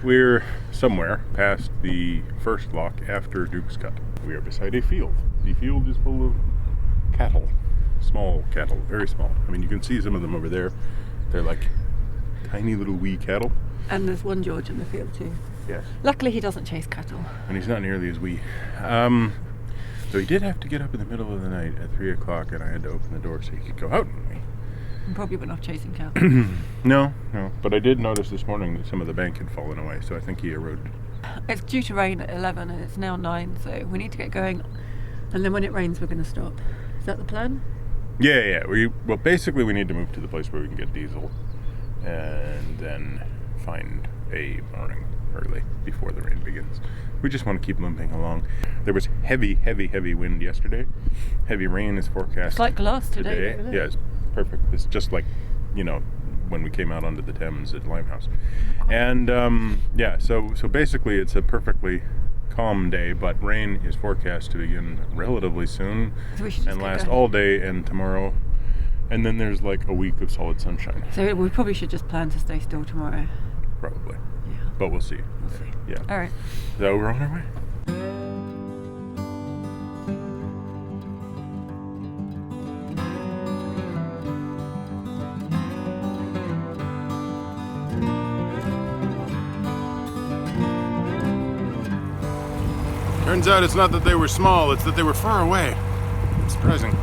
we're somewhere past the first lock after Duke's Cut. We are beside a field. The field is full of cattle. Small cattle, very small. I mean, you can see some of them over there. They're like tiny little wee cattle. And there's one George in the field too. Yes. Luckily he doesn't chase cattle. And he's not nearly as wee. So he did have to get up in the middle of the night at 3 o'clock, and I had to open the door so he could go out with me. And probably went off chasing cattle. No. But I did notice this morning that some of the bank had fallen away, so I think he eroded. It's due to rain at 11 and it's now 9, so we need to get going. And then when it rains, we're going to stop. Is that the plan? Yeah. Well, basically we need to move to the place where we can get diesel, and then find a mooring early before the rain begins. We just want to keep limping along. There was heavy wind yesterday. Heavy rain is forecast. It's like glass today. Isn't it? Yeah, it's perfect. It's just like, when we came out onto the Thames at Limehouse. And so basically it's a perfectly calm day, but rain is forecast to begin relatively soon and last all day and tomorrow. And then there's like a week of solid sunshine. So we probably should just plan to stay still tomorrow. Probably. Yeah. But we'll see. We'll see. Yeah. All right. So we're on our way. Turns out it's not that they were small, it's that they were far away. It's surprising.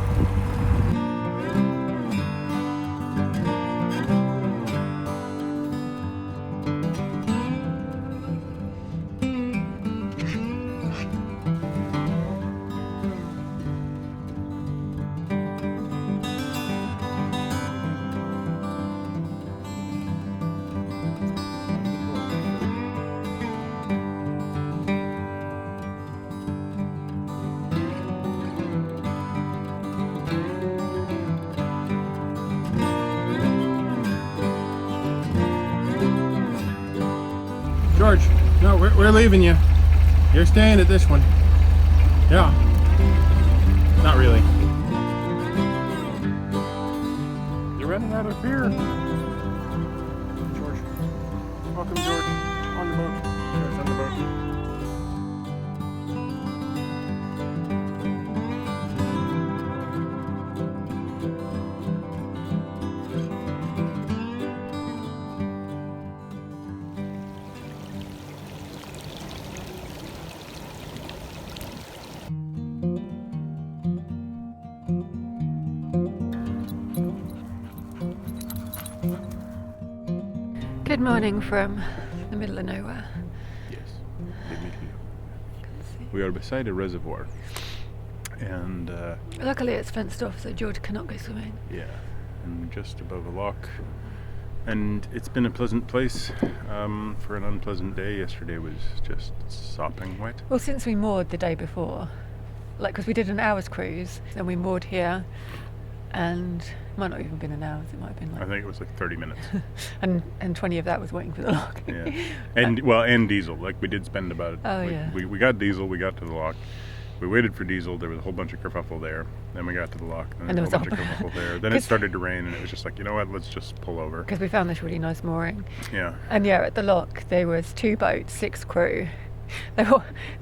George, no, we're leaving you. You're staying at this one. Yeah. Not really. You're running out of beer. George. Welcome, George. On the boat. George, on the boat. Good morning from the middle of nowhere. Yes, we are beside a reservoir, and luckily it's fenced off, so George cannot go swimming. Yeah, and just above a lock, and it's been a pleasant place for an unpleasant day. Yesterday was just sopping wet. Well, since we moored the day before, because we did an hour's cruise, then we moored here, and it might not even been an hour, it might have been I think it was like 30 minutes. and 20 of that was waiting for the lock. Yeah. And diesel. Like we did spend about yeah. We got diesel, we got to the lock. We waited for diesel, there was a whole bunch of kerfuffle there. Then we got to the lock, and there was a whole bunch of kerfuffle there. Then it started to rain, and it was just like, you know what, let's just pull over. Because we found this really nice mooring. Yeah. And at the lock there was 2 boats, 6 crew.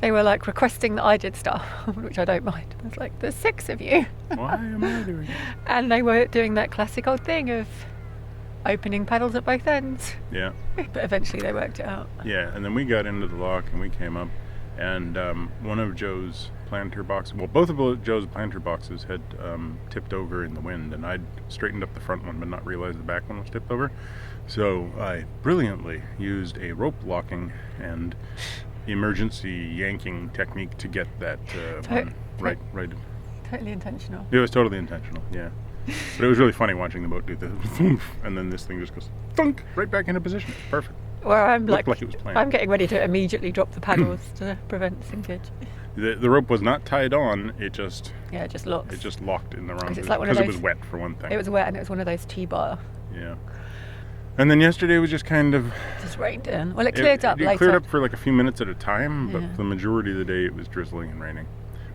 They were like requesting that I did stuff, which I don't mind. I was like, there's 6 of you. Why am I doing it? And they were doing that classic old thing of opening paddles at both ends. Yeah. But eventually they worked it out. Yeah, and then we got into the lock and we came up, and one of Joe's planter boxes, well, both of Joe's planter boxes had tipped over in the wind, and I'd straightened up the front one but not realized the back one was tipped over. So I brilliantly used a rope locking and emergency yanking technique to get that one right. Totally intentional. It was totally intentional, yeah. But it was really funny watching the boat do the thump, and then this thing just goes thunk right back into position. It's perfect. Well, I'm like it was planned. I'm getting ready to immediately drop the paddles to prevent sinkage. The rope was not tied on. It just locked. It just locked in the wrong position because it was wet for one thing. It was wet, and it was one of those T-bar. Yeah. And then yesterday was just kind of... just rained in. Well, it cleared up later. It cleared up for like a few minutes at a time, but for the majority of the day it was drizzling and raining.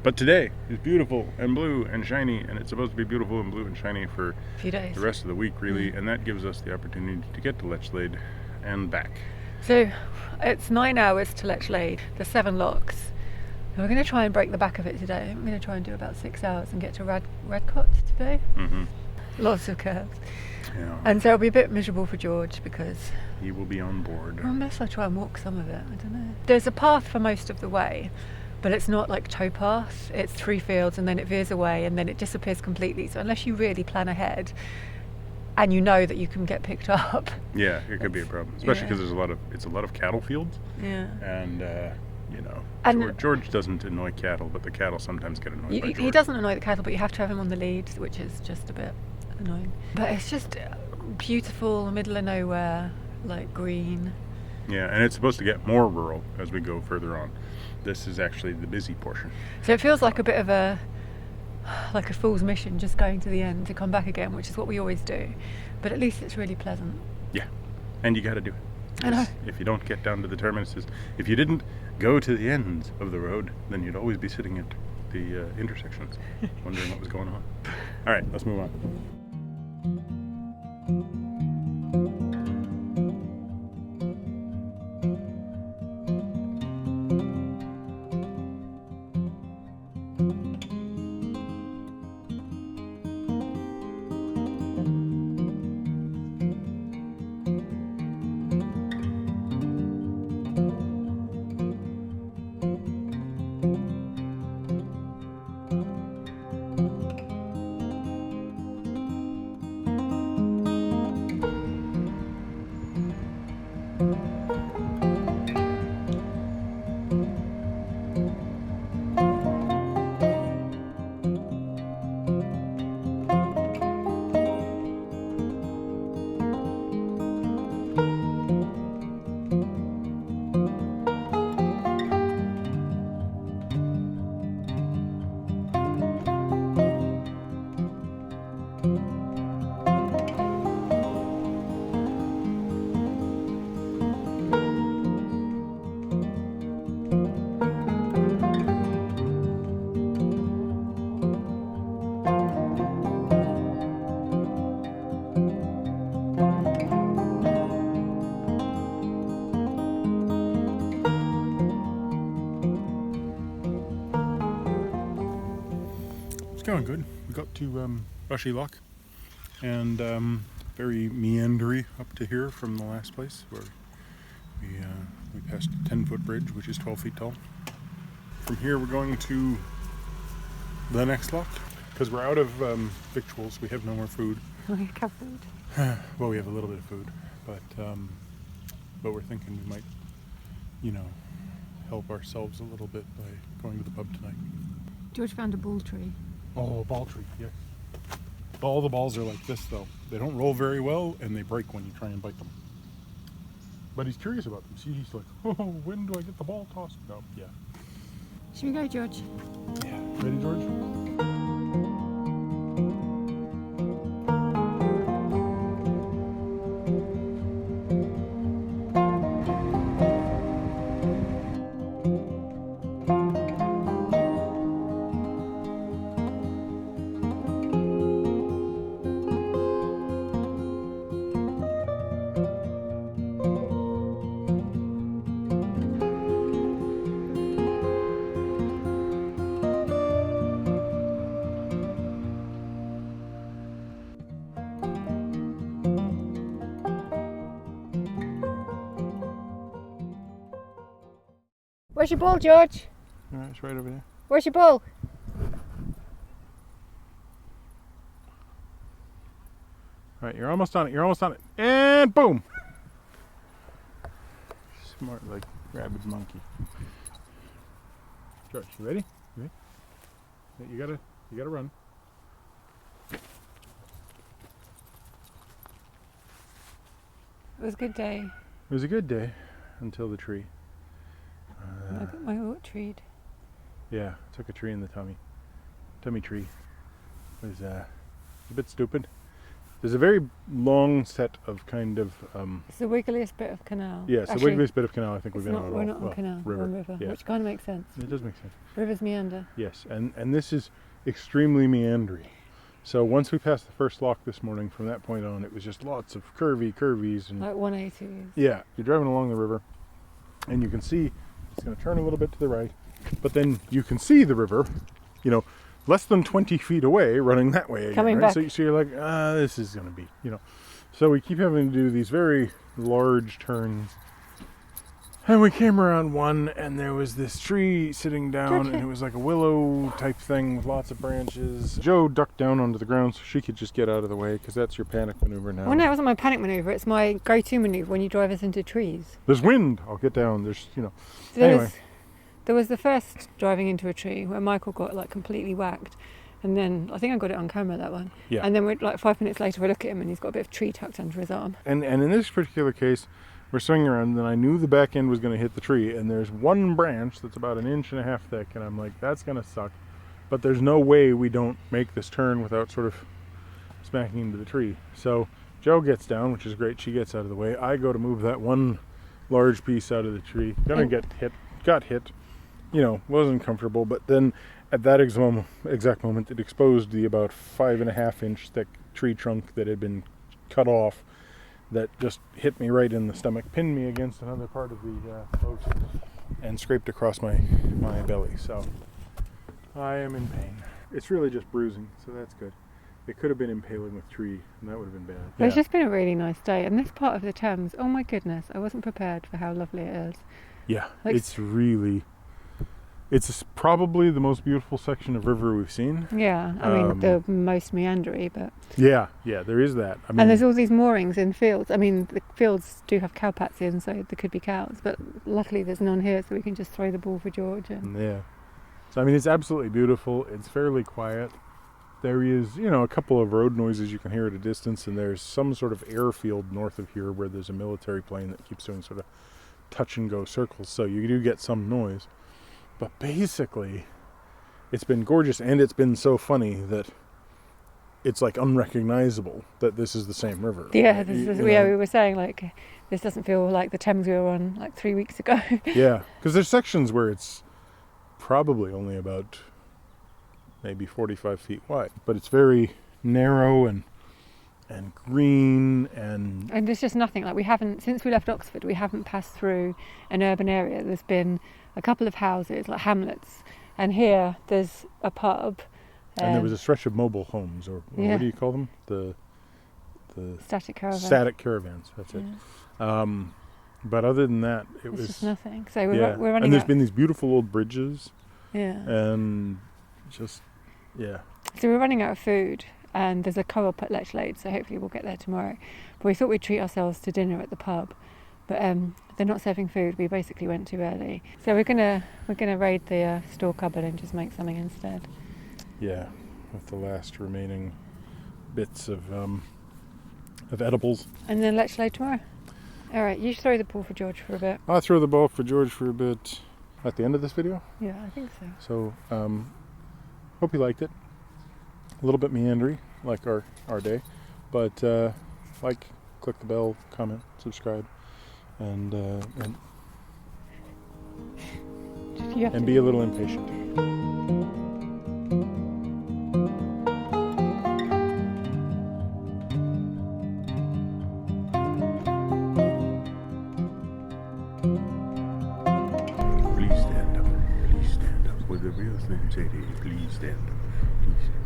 But today is beautiful and blue and shiny, and it's supposed to be beautiful and blue and shiny for a few days. The rest of the week, really, and that gives us the opportunity to get to Lechlade and back. So it's 9 hours to Lechlade. There's 7 locks. And we're going to try and break the back of it today. I'm going to try and do about 6 hours and get to Radcot today. Mm-hmm. Lots of curves. Yeah. And so it'll be a bit miserable for George because... He will be on board. Unless I try and walk some of it, I don't know. There's a path for most of the way, but it's not like towpath. It's 3 fields and then it veers away and then it disappears completely. So unless you really plan ahead and you know that you can get picked up. Yeah, it could be a problem, especially because it's a lot of cattle fields. Yeah. And you know, And George doesn't annoy cattle, but the cattle sometimes get annoyed by George. He doesn't annoy the cattle, but you have to have him on the lead, which is just a bit annoying. But it's just beautiful, middle of nowhere, like green. Yeah, and it's supposed to get more rural as we go further on. This is actually the busy portion. So it feels like a bit of a fool's mission, just going to the end to come back again, which is what we always do. But at least it's really pleasant. Yeah, and you got to do it. I know. If you don't get down to the terminuses, if you didn't go to the ends of the road, then you'd always be sitting at the intersections, wondering what was going on. All right, let's move on. Going good. We got to Rushy Lock and very meandery up to here from the last place where we passed a 10-foot bridge, which is 12 feet tall. From here we're going to the next lock because we're out of victuals. We have no more food. We have food. Well, we have a little bit of food, but we're thinking we might, you know, help ourselves a little bit by going to the pub tonight. George found a bull tree. Oh, a ball tree, yeah. All the balls are like this, though. They don't roll very well, and they break when you try and bite them. But he's curious about them. See, he's like, oh, when do I get the ball tossed? No, yeah. Should we go, George? Yeah. Ready, George? Where's your ball, George? All right, it's right over there. Where's your ball? All right, you're almost on it. You're almost on it. And boom! Smart like rabid monkey. George, you ready? You ready? You gotta run. It was a good day. It was a good day until the tree. I got my oat treed. Yeah, took a tree in the tummy. Tummy tree. It was a bit stupid. There's a very long set of kind of... It's the wiggliest bit of canal. Yeah, it's the wiggliest bit of canal I think we've been on at all. We're not on canal, we're on river, yeah. which kind of makes sense. It does make sense. Rivers meander. Yes, and this is extremely meandering. So once we passed the first lock this morning, from that point on, it was just lots of curvies. And Like 180s. yeah, you're driving along the river, and you can see it's going to turn a little bit to the right, but then you can see the river, you know, less than 20 feet away, running that way again. Coming right? back. So you're like, this is going to be, you know. So we keep having to do these very large turns. And we came around one, and there was this tree sitting down, and it was like a willow type thing with lots of branches. Joe ducked down onto the ground so she could just get out of the way, because that's your panic maneuver now. Well, no, it wasn't my panic manoeuvre. It's my go-to manoeuvre when you drive us into trees. There's wind. I'll get down. There's, you know. So there was the first driving into a tree where Michael got like completely whacked. And then I think I got it on camera, that one. Yeah. And then we're like 5 minutes later, we look at him and he's got a bit of tree tucked under his arm. And in this particular case, we're swinging around, and I knew the back end was going to hit the tree, and there's one branch that's about 1.5 inches thick, and I'm like, that's going to suck. But there's no way we don't make this turn without sort of smacking into the tree. So Joe gets down, which is great. She gets out of the way. I go to move that one large piece out of the tree. Got hit. You know, wasn't comfortable, but then at that exact moment, it exposed the about 5.5 inch thick tree trunk that had been cut off, that just hit me right in the stomach, pinned me against another part of the boat, and scraped across my belly. So I am in pain. It's really just bruising, so that's good. It could have been impaling with tree, and that would have been bad. But it's just been a really nice day. And this part of the Thames, oh my goodness, I wasn't prepared for how lovely it is. Yeah, Like, it's probably the most beautiful section of river we've seen. Yeah, I mean, the most meandering, but... Yeah, there is that. I mean, and there's all these moorings in fields. I mean, the fields do have cow pats in, so there could be cows, but luckily there's none here, so we can just throw the ball for George. And... Yeah. So, I mean, it's absolutely beautiful. It's fairly quiet. There is, you know, a couple of road noises you can hear at a distance, and there's some sort of airfield north of here where there's a military plane that keeps doing sort of touch-and-go circles, so you do get some noise. But basically, it's been gorgeous, and it's been so funny that it's like unrecognizable that this is the same river. Yeah, we were saying, like, this doesn't feel like the Thames we were on like 3 weeks ago. Yeah, because there's sections where it's probably only about maybe 45 feet wide, but it's very narrow and green and there's just nothing. Like, we haven't, since we left Oxford, we haven't passed through an urban area. There's been a couple of houses, like hamlets, and here there's a pub. And there was a stretch of mobile homes, or what do you call them? The static caravans. Static caravans, that's it. But other than that, it was just nothing. So we're running. And there's been these beautiful old bridges. Yeah. And just, yeah. So we're running out of food, and there's a co-op at Lechlade, so hopefully we'll get there tomorrow. But we thought we'd treat ourselves to dinner at the pub, but they're not serving food. We basically went too early, so we're gonna raid the store cupboard and just make something instead. Yeah, with the last remaining bits of edibles. And then Lechlade tomorrow. All right, you throw the ball for George for a bit. I'll throw the ball for George for a bit at the end of this video. Yeah, I think so. So, hope you liked it. A little bit meandering, like our day, but like, click the bell, comment, subscribe, and be a little impatient. Please stand up. Please stand up. With the real Slim Shady, please stand up. Please stand up.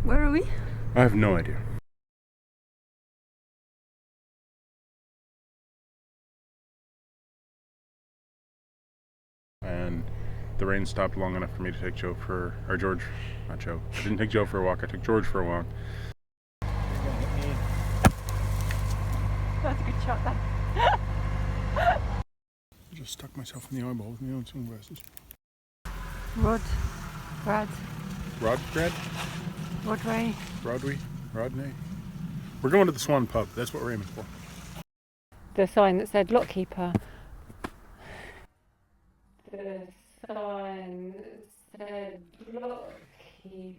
Where are we? I have no idea. And the rain stopped long enough for me to take George, not Joe. I didn't take Joe for a walk, I took George for a walk. That's a good shot, then. I just stuck myself in the eyeball with my own sunglasses. Rodney. We're going to the Swan Pub. That's what we're aiming for. The sign that said lockkeeper. The sign that said lockkeeper.